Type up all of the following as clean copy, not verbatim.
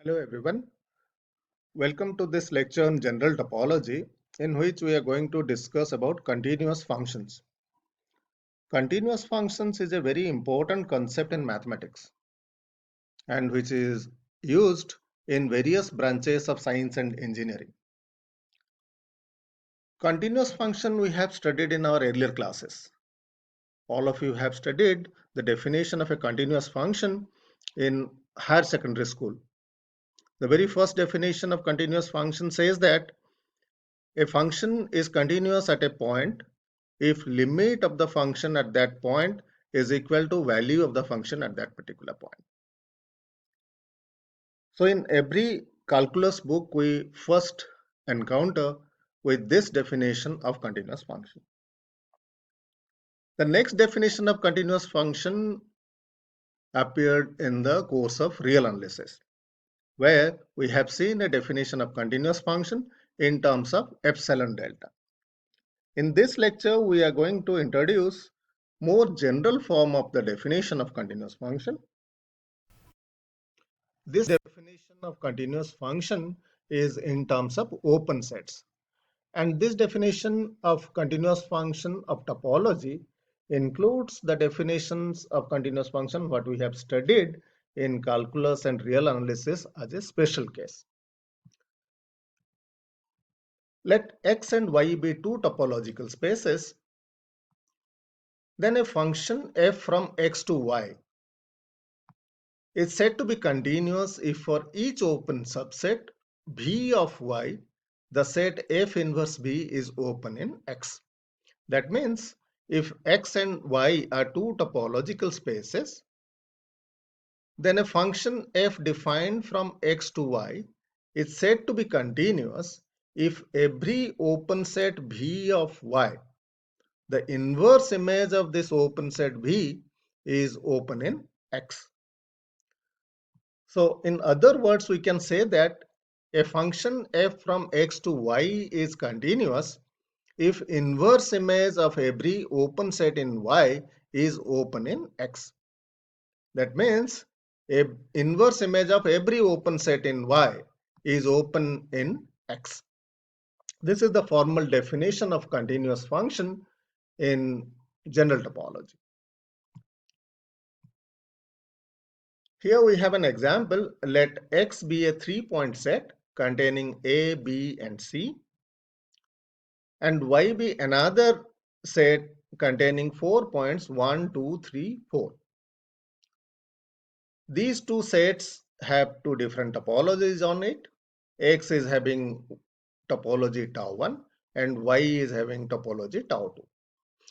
Hello everyone. Welcome to this lecture on general topology in which we are going to discuss about continuous functions. Continuous functions is a very important concept in mathematics and which is used in various branches of science and engineering. Continuous function we have studied in our earlier classes. All of you have studied the definition of a continuous function in higher secondary school. The very first definition of continuous function says that a function is continuous at a point if limit of the function at that point is equal to value of the function at that particular point. So in every calculus book, we first encounter with this definition of continuous function. The next definition of continuous function appeared in the course of real analysis, where we have seen a definition of continuous function in terms of epsilon delta. In this lecture, we are going to introduce more general form of the definition of continuous function. This definition of continuous function is in terms of open sets. And this definition of continuous function of topology includes the definitions of continuous function what we have studied in calculus and real analysis as a special case. Let X and Y be two topological spaces. Then a function f from X to Y is said to be continuous if for each open subset V of Y, the set F inverse B is open in X. That means if X and Y are two topological spaces, then a function f defined from X to Y is said to be continuous if every open set V of Y, the inverse image of this open set V, is open in X. So in other words, we can say that a function f from X to Y is continuous if inverse image of every open set in Y is open in X. That means a inverse image of every open set in Y is open in X. This is the formal definition of continuous function in general topology. Here we have an example. Let X be a 3-point set containing A, B, and C, and Y be another set containing 4 points 1, 2, 3, 4. These two sets have two different topologies on it. X is having topology tau 1 and Y is having topology tau 2.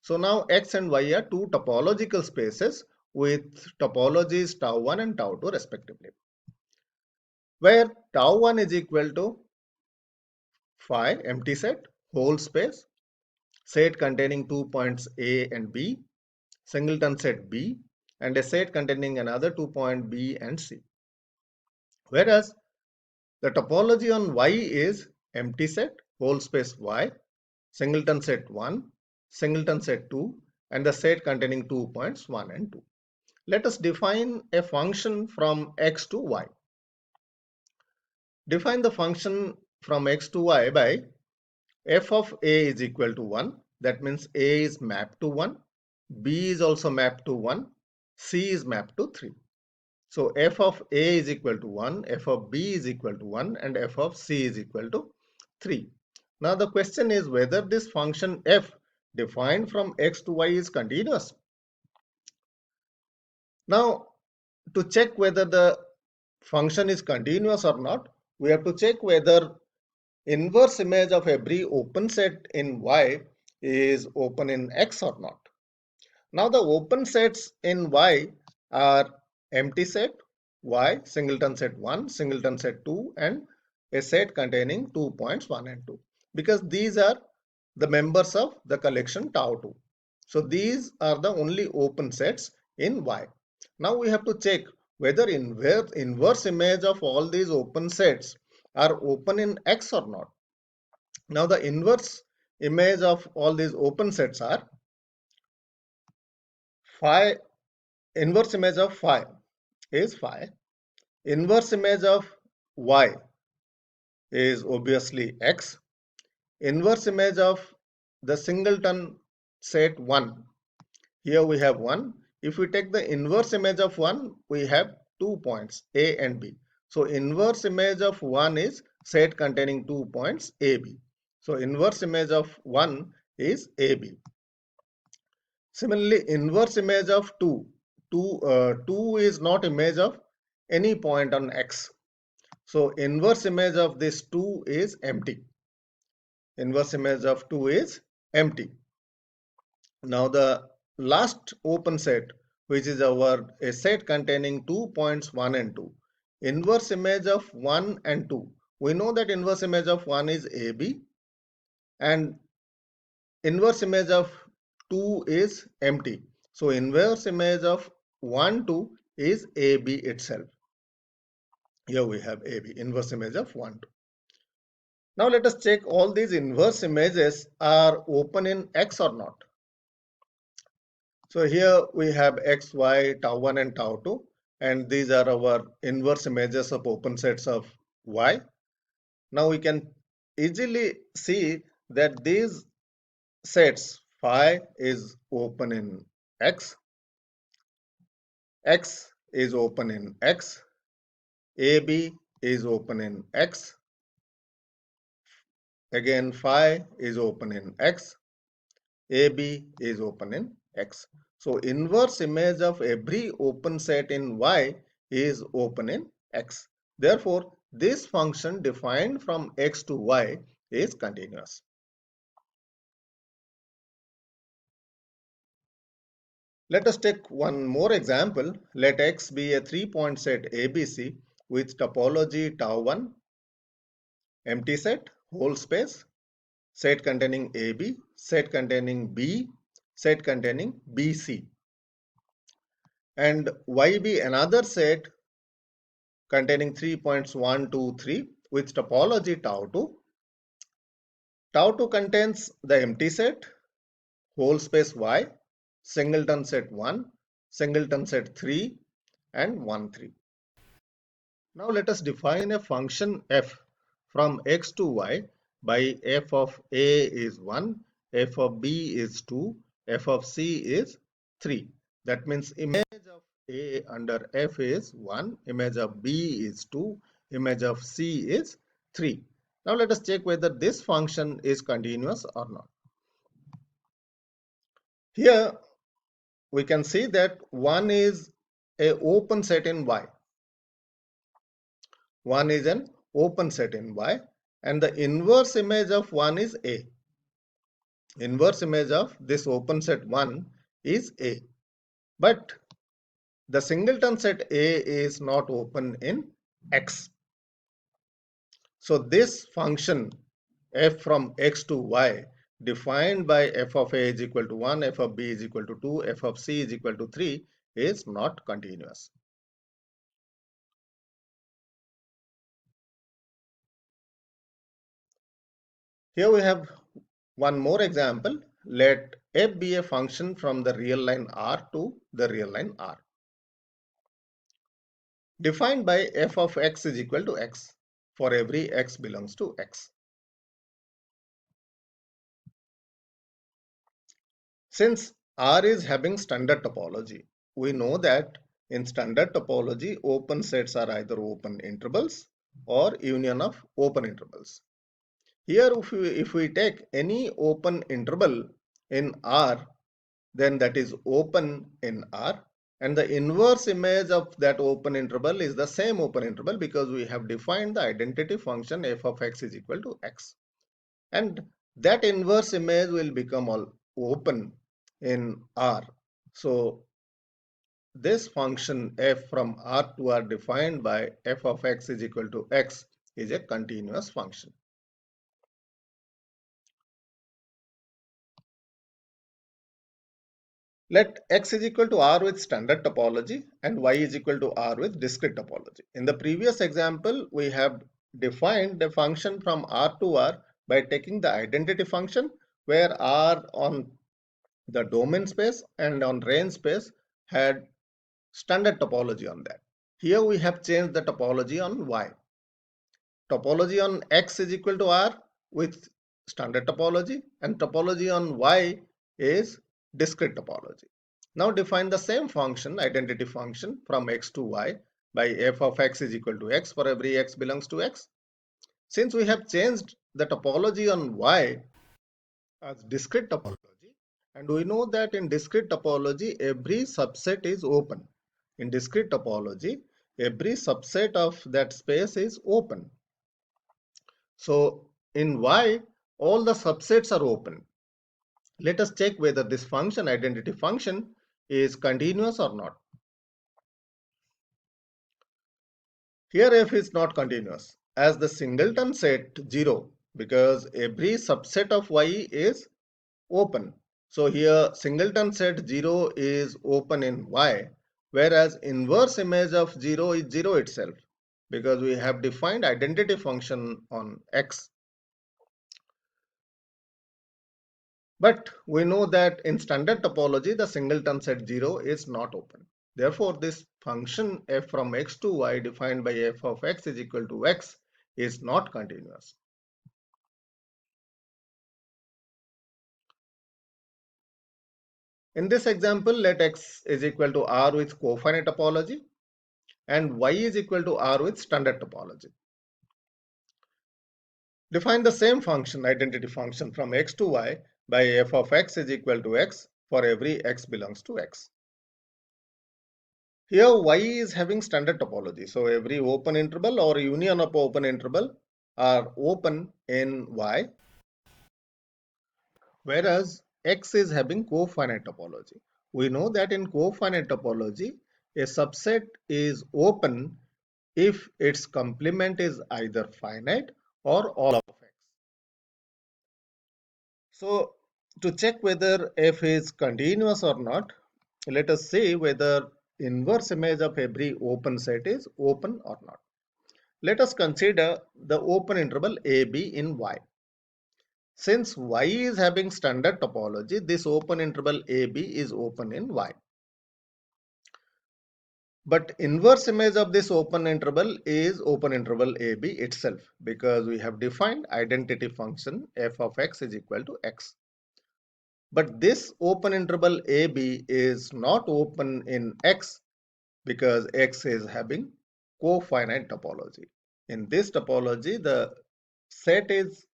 So now X and Y are two topological spaces with topologies tau 1 and tau 2 respectively, where tau 1 is equal to phi empty set whole space, set containing 2 points A and B, singleton set B, and a set containing another 2 points B and C. Whereas the topology on Y is empty set whole space Y, singleton set 1, singleton set 2, and the set containing 2 points 1 and 2. Let us define a function from X to Y. Define the function from X to Y by f of A is equal to 1. That means A is mapped to 1, B is also mapped to 1, C is mapped to 3. So f of A is equal to 1, f of B is equal to 1, and f of C is equal to 3. Now the question is whether this function f defined from X to Y is continuous. Now to check whether the function is continuous or not, we have to check whether inverse image of every open set in Y is open in X or not. Now the open sets in Y are empty set Y, singleton set 1, singleton set 2, and a set containing 2 points 1 and 2, because these are the members of the collection tau 2. So these are the only open sets in Y. Now we have to check whether inverse image of all these open sets are open in X or not. Now the inverse image of all these open sets are phi. Inverse image of phi is phi. Inverse image of Y is obviously X. Inverse image of the singleton set 1. Here we have 1. If we take the inverse image of 1, we have 2 points A and B. So inverse image of 1 is set containing 2 points A, B. So inverse image of 1 is AB. Similarly, inverse image of 2. 2 is not image of any point on X. So inverse image of this 2 is empty. Inverse image of 2 is empty. Now the last open set, which is a set containing 2 points 1 and 2. Inverse image of 1 and 2. We know that inverse image of 1 is AB and inverse image of 2 is empty. So inverse image of 1, 2 is AB itself. Here we have AB, inverse image of 1, 2. Now let us check all these inverse images are open in X or not. So here we have X, Y, tau 1 and tau 2, and these are our inverse images of open sets of Y. Now we can easily see that these sets phi is open in X, X is open in X, AB is open in X, again phi is open in X, AB is open in X. So inverse image of every open set in Y is open in X. Therefore, this function defined from X to Y is continuous. Let us take one more example. Let X be a 3-point set ABC with topology tau 1, empty set, whole space, set containing AB, set containing B, set containing BC. And Y be another set containing 3 points 1, 2, 3 with topology tau 2. Tau 2 contains the empty set, whole space Y, singleton set 1, singleton set 3 and 1, 3. Now let us define a function f from x to y by f of a is 1, f of b is 2, f of c is 3. That means image of a under f is 1, image of b is 2, image of c is 3. Now let us check whether this function is continuous or not. Here we can see that 1 is a open set in y. 1 is an open set in Y and the inverse image of 1 is A. Inverse image of this open set 1 is A. But the singleton set A is not open in X. So this function f from x to y defined by f of a is equal to 1, f of b is equal to 2, f of c is equal to 3 is not continuous. Here we have one more example. Let f be a function from the real line R to the real line R. Defined by f of x is equal to x for every x belongs to x. Since R is having standard topology, we know that in standard topology, open sets are either open intervals or union of open intervals. Here, if we take any open interval in R, then that is open in R, and the inverse image of that open interval is the same open interval because we have defined the identity function f of x is equal to x, and that inverse image will become all open in R. So this function f from R to R defined by f of x is equal to x is a continuous function. Let x is equal to R with standard topology and y is equal to R with discrete topology. In the previous example, we have defined the function from R to R by taking the identity function where R on the domain space and on range space had standard topology on that. Here we have changed the topology on y. topology on X is equal to R with standard topology, and topology on Y is discrete topology. Now define the same function, identity function, from X to Y by f of X is equal to X for every X belongs to X. Since we have changed the topology on Y as discrete topology, and we know that in discrete topology every subset is open. In discrete topology every subset of that space is open. So in Y all the subsets are open. Let us check whether this function, identity function, is continuous or not. Here f is not continuous as the singleton set 0 because every subset of Y is open. So here singleton set 0 is open in Y, whereas inverse image of 0 is 0 itself because we have defined identity function on X. But we know that in standard topology the singleton set 0 is not open. Therefore this function f from X to Y defined by f of X is equal to X is not continuous. In this example, let X is equal to R with cofinite topology and Y is equal to R with standard topology. Define the same function, identity function, from X to Y by f of X is equal to X for every X belongs to X. Here Y is having standard topology, so every open interval or union of open interval are open in Y, whereas X is having cofinite topology. We know that in cofinite topology a subset is open if its complement is either finite or all of X. So to check whether f is continuous or not, let us see whether inverse image of every open set is open or not. Let us consider the open interval AB in Y. Since Y is having standard topology, this open interval AB is open in Y. But inverse image of this open interval is open interval AB itself because we have defined identity function f of X is equal to X. But this open interval AB is not open in X because X is having cofinite topology. In this topology, the set is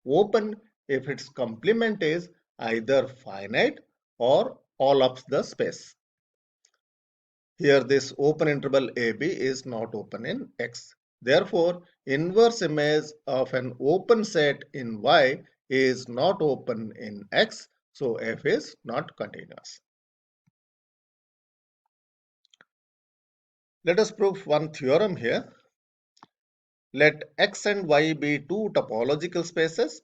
open if its complement is either finite or all of the space. Here this open interval AB is not open in X. Therefore, inverse image of an open set in Y is not open in X, so F is not continuous. Let us prove one theorem here. Let X and Y be two topological spaces.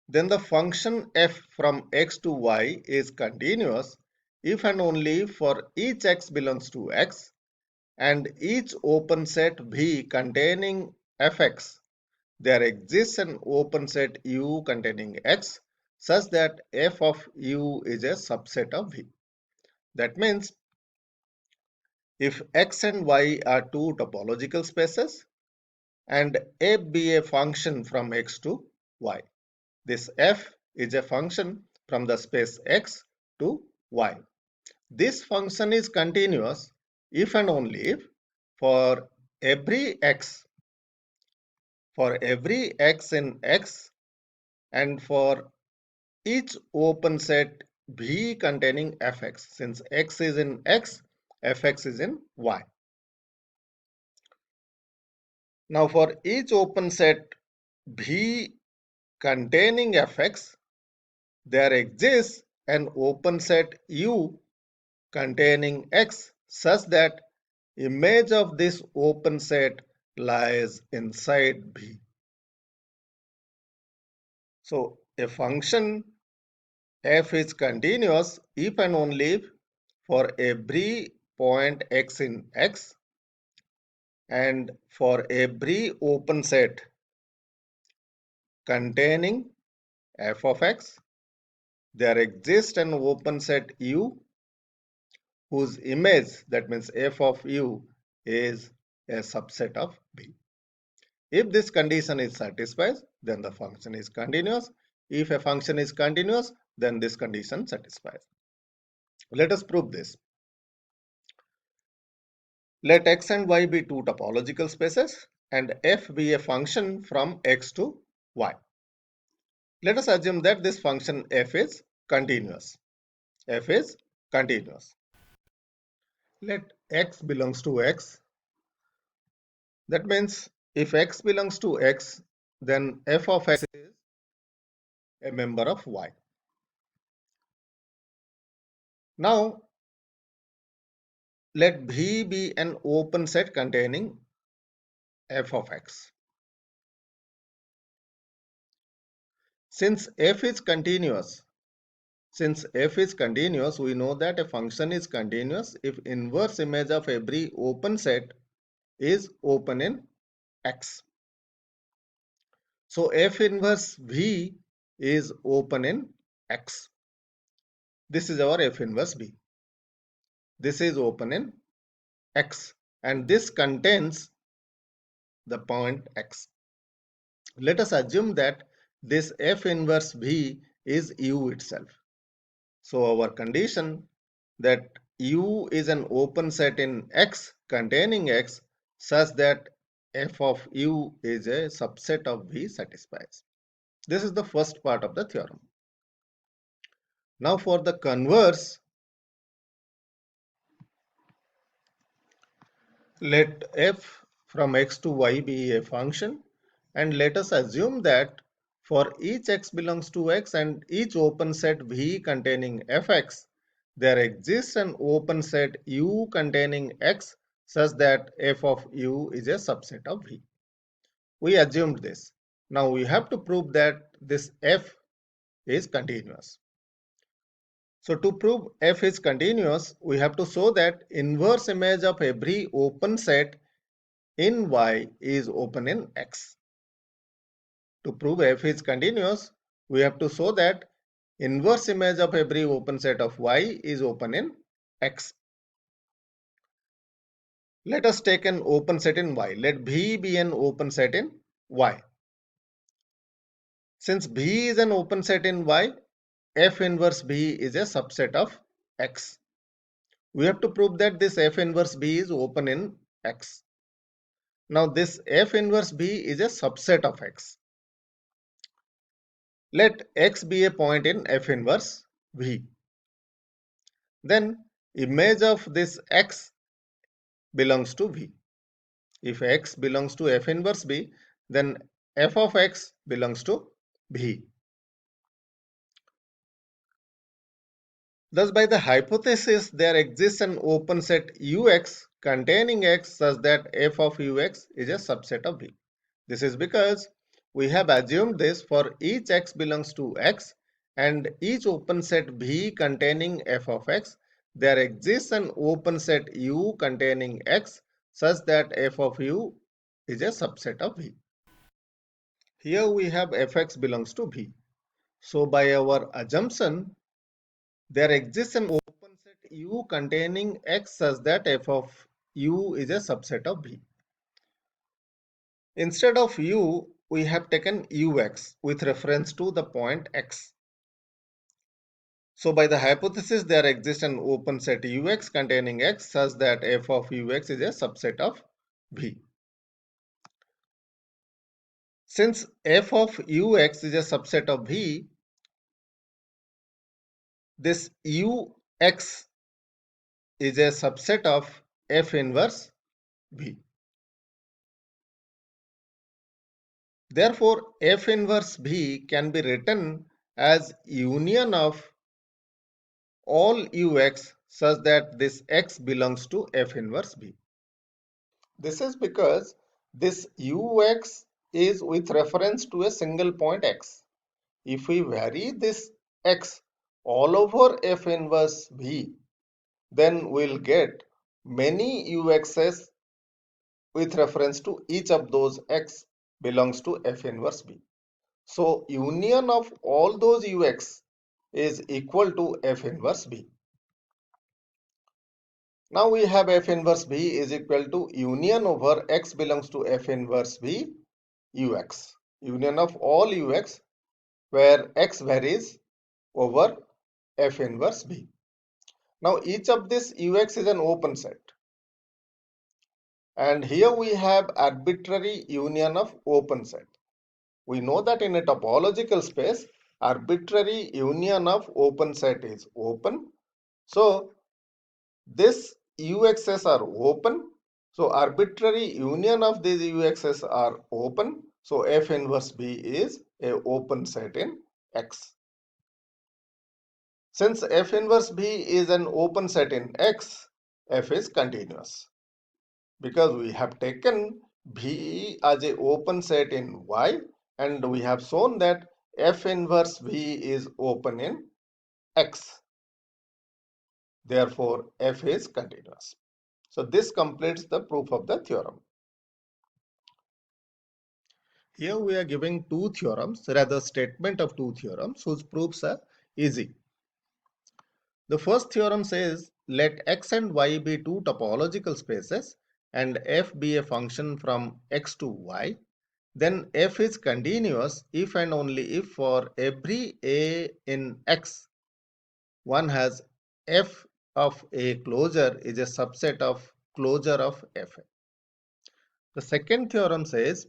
Then the function f from X to Y is continuous if and only for each X belongs to X and each open set V containing Fx, there exists an open set U containing X such that f of U is a subset of V. That means if X and Y are two topological spaces and f be a function from X to Y, this f is a function from the space X to Y. This function is continuous if and only if for every x in X and for each open set V containing Fx. Since X is in X, Fx is in Y. Now for each open set V containing Fx, there exists an open set U containing X such that image of this open set lies inside V. So a function f is continuous if and only if for every point x in X and for every open set containing f of X, there exists an open set U whose image, that means f of U, is a subset of V. If this condition is satisfied, then the function is continuous. If a function is continuous, then this condition satisfies. Let us prove this. Let x and y be two topological spaces and f be a function from x to y. Let us assume that this function f is continuous. F is continuous. Let x belongs to x. That means if x belongs to x, then f of x is a member of y. Now, let V be an open set containing f of x. Since f is continuous, we know that a function is continuous if inverse image of every open set is open in X. So f inverse V is open in X. This is our f inverse B. This is open in X and this contains the point X. Let us assume that this f inverse V is U itself. So our condition that U is an open set in X containing X such that f of U is a subset of V satisfies. This is the first part of the theorem. Now for the converse, let f from x to y be a function and let us assume that for each x belongs to x and each open set V containing fx, there exists an open set U containing x such that f of U is a subset of V. We assumed this. Now we have to prove that this f is continuous. So to prove f is continuous, we have to show that inverse image of every open set in Y is open in X. To prove f is continuous, we have to show that inverse image of every open set of Y is open in X. Let us take an open set in Y. Let B be an open set in Y. Since B is an open set in Y, f inverse B is a subset of X. We have to prove that this f inverse B is open in X. Now this f inverse B is a subset of X. Let X be a point in f inverse V. Then image of this X belongs to V. If X belongs to f inverse B, then f of X belongs to V. Thus, by the hypothesis, there exists an open set Ux containing X such that f of Ux is a subset of V. This is because we have assumed this for each x belongs to X and each open set V containing f of X, there exists an open set U containing X such that f of U is a subset of V. Here we have fx belongs to V. So by our assumption, there exists an open set U containing X such that f of U is a subset of V. Instead of U, we have taken Ux with reference to the point X. So by the hypothesis, there exists an open set Ux containing X such that f of Ux is a subset of V. Since f of Ux is a subset of V, this Ux is a subset of f inverse V. Therefore, f inverse V can be written as union of all Ux such that this X belongs to f inverse V. This is because this Ux is with reference to a single point X. If we vary this X all over f inverse V, then we'll get many Ux's with reference to each of those X belongs to f inverse V. So union of all those Ux is equal to f inverse V. Now we have f inverse V is equal to union over X belongs to f inverse V ux, union of all ux where x varies over f inverse b. Now each of this ux is an open set, and here we have arbitrary union of open set. We know that in a topological space, arbitrary union of open set is open. So this ux's are open. So arbitrary union of these ux's are open. So f inverse b is a open set in X. Since f inverse b is an open set in X, f is continuous. Because we have taken B as a open set in Y, and we have shown that f inverse B is open in X. Therefore, f is continuous. So this completes the proof of the theorem. Here we are giving two theorems, rather statement of two theorems whose proofs are easy. The first theorem says let x and y be two topological spaces and f be a function from x to y. Then f is continuous if and only if for every a in X, one has f of a closure is a subset of closure of f. The second theorem says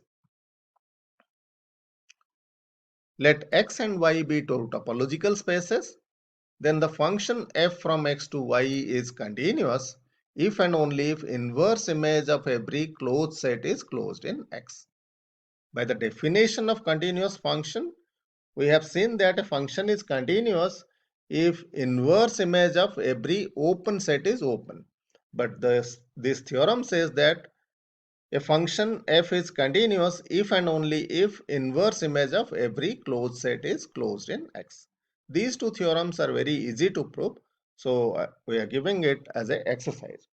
let x and y be two topological spaces, then the function f from x to y is continuous if and only if inverse image of every closed set is closed in X. By the definition of continuous function, we have seen that a function is continuous if inverse image of every open set is open. But this theorem says that a function f is continuous if and only if inverse image of every closed set is closed in X. These two theorems are very easy to prove, so we are giving it as an exercise.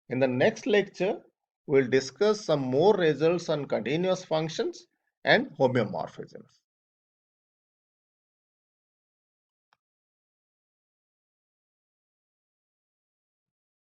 In the next lecture, we will discuss some more results on continuous functions and homeomorphisms.